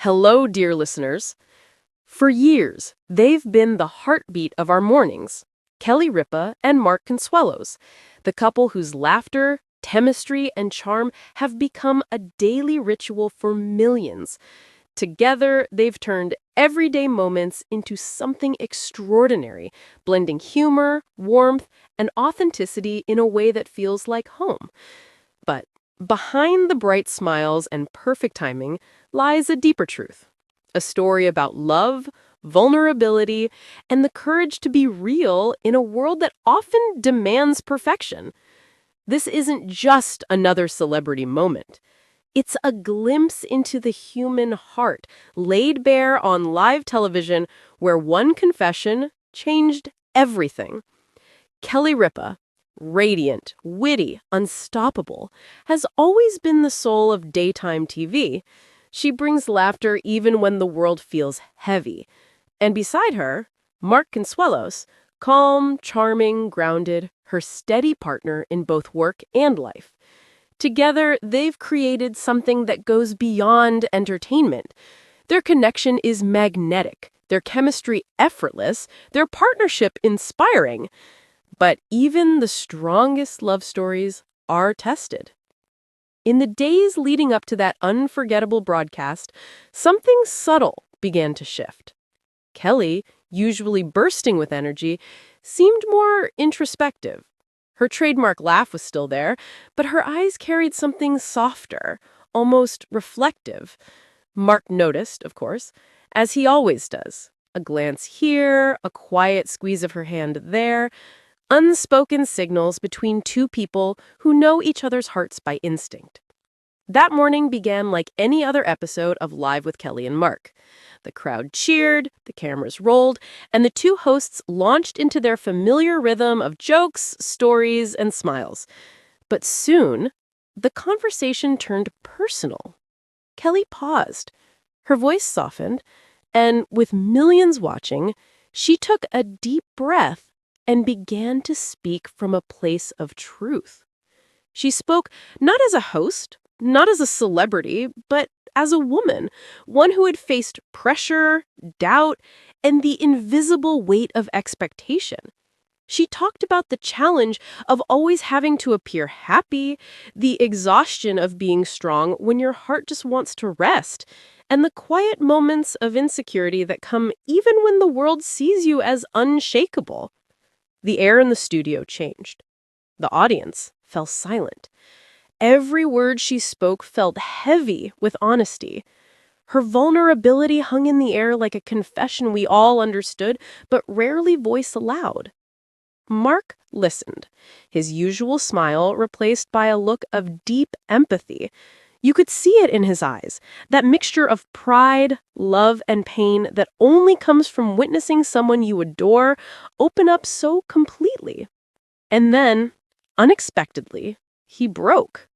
Hello, dear listeners. For years, they've been the heartbeat of our mornings. Kelly Ripa and Mark Consuelos, the couple whose laughter, chemistry, and charm have become a daily ritual for millions. Together, they've turned everyday moments into something extraordinary, blending humor, warmth, and authenticity in a way that feels like home. But behind the bright smiles and perfect timing lies a deeper truth. A story about love, vulnerability, and the courage to be real in a world that often demands perfection. This isn't just another celebrity moment. It's a glimpse into the human heart, laid bare on live television, where one confession changed everything. Kelly Ripa, radiant, witty, unstoppable, has always been the soul of daytime TV. She brings laughter even when the world feels heavy. And beside her, Mark Consuelos, calm, charming, grounded, her steady partner in both work and life. Together, they've created something that goes beyond entertainment. Their connection is magnetic, their chemistry effortless, their partnership inspiring. But even the strongest love stories are tested. In the days leading up to that unforgettable broadcast, something subtle began to shift. Kelly, usually bursting with energy, seemed more introspective. Her trademark laugh was still there, but her eyes carried something softer, almost reflective. Mark noticed, of course, as he always does. A glance here, a quiet squeeze of her hand there. Unspoken signals between two people who know each other's hearts by instinct. That morning began like any other episode of Live with Kelly and Mark. The crowd cheered, the cameras rolled, and the two hosts launched into their familiar rhythm of jokes, stories, and smiles. But soon, the conversation turned personal. Kelly paused. Her voice softened, and with millions watching, she took a deep breath and began to speak from a place of truth. She spoke not as a host, not as a celebrity, but as a woman, one who had faced pressure, doubt, and the invisible weight of expectation. She talked about the challenge of always having to appear happy, the exhaustion of being strong when your heart just wants to rest, and the quiet moments of insecurity that come even when the world sees you as unshakable. The air in the studio changed. The audience fell silent. Every word she spoke felt heavy with honesty. Her vulnerability hung in the air like a confession we all understood, but rarely voiced aloud. Mark listened, his usual smile replaced by a look of deep empathy. You could see it in his eyes, that mixture of pride, love, and pain that only comes from witnessing someone you adore open up so completely. And then, unexpectedly, he broke.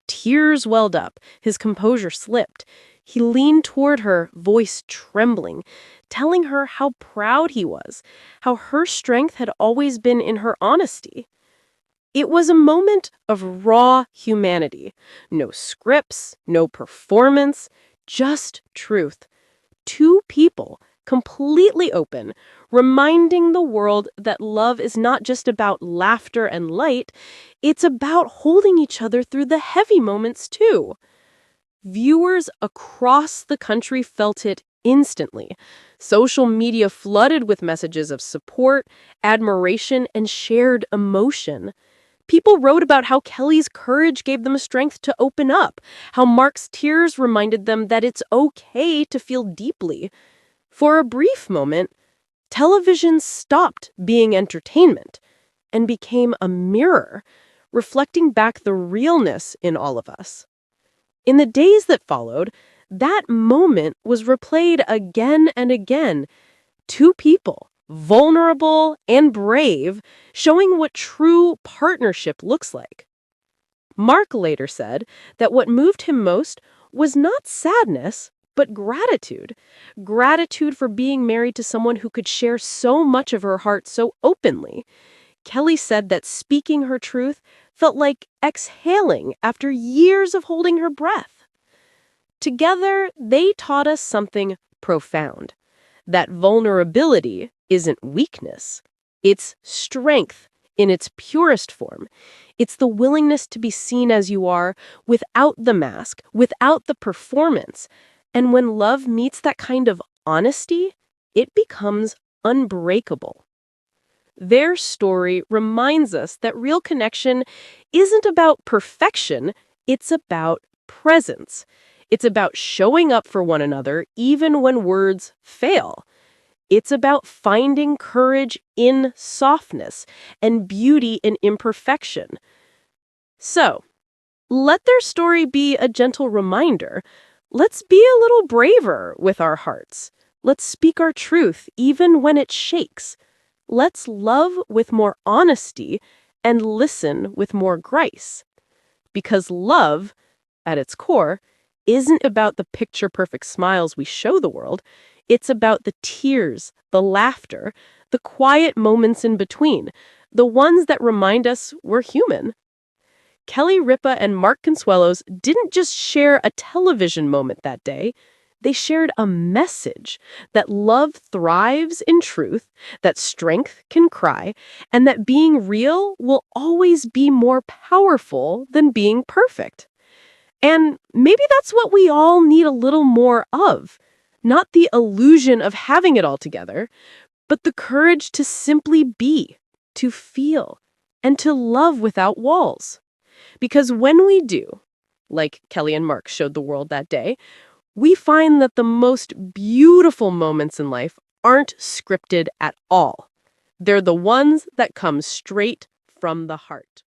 Tears welled up, his composure slipped. He leaned toward her, voice trembling, telling her how proud he was, how her strength had always been in her honesty. It was a moment of raw humanity. No scripts, no performance, just truth. Two people, completely open, reminding the world that love is not just about laughter and light, it's about holding each other through the heavy moments too. Viewers across the country felt it instantly. Social media flooded with messages of support, admiration, and shared emotion. People wrote about how Kelly's courage gave them strength to open up, how Mark's tears reminded them that it's okay to feel deeply. For a brief moment, television stopped being entertainment and became a mirror, reflecting back the realness in all of us. In the days that followed, that moment was replayed again and again. Two people, vulnerable and brave, showing what true partnership looks like. Mark later said that what moved him most was not sadness, but gratitude. Gratitude for being married to someone who could share so much of her heart so openly. Kelly said that speaking her truth felt like exhaling after years of holding her breath. Together, they taught us something profound. That vulnerability isn't weakness. It's strength in its purest form. It's the willingness to be seen as you are without the mask, without the performance. And when love meets that kind of honesty, it becomes unbreakable. Their story reminds us that real connection isn't about perfection, it's about presence. It's about showing up for one another even when words fail. It's about finding courage in softness and beauty in imperfection. So, let their story be a gentle reminder. Let's be a little braver with our hearts. Let's speak our truth even when it shakes. Let's love with more honesty and listen with more grace. Because love, at its core, isn't about the picture-perfect smiles we show the world. It's about the tears, the laughter, the quiet moments in between, the ones that remind us we're human. Kelly Ripa and Mark Consuelos didn't just share a television moment that day. They shared a message that love thrives in truth, that strength can cry, and that being real will always be more powerful than being perfect. And maybe that's what we all need a little more of. Not the illusion of having it all together, but the courage to simply be, to feel, and to love without walls. Because when we do, like Kelly and Mark showed the world that day, we find that the most beautiful moments in life aren't scripted at all. They're the ones that come straight from the heart.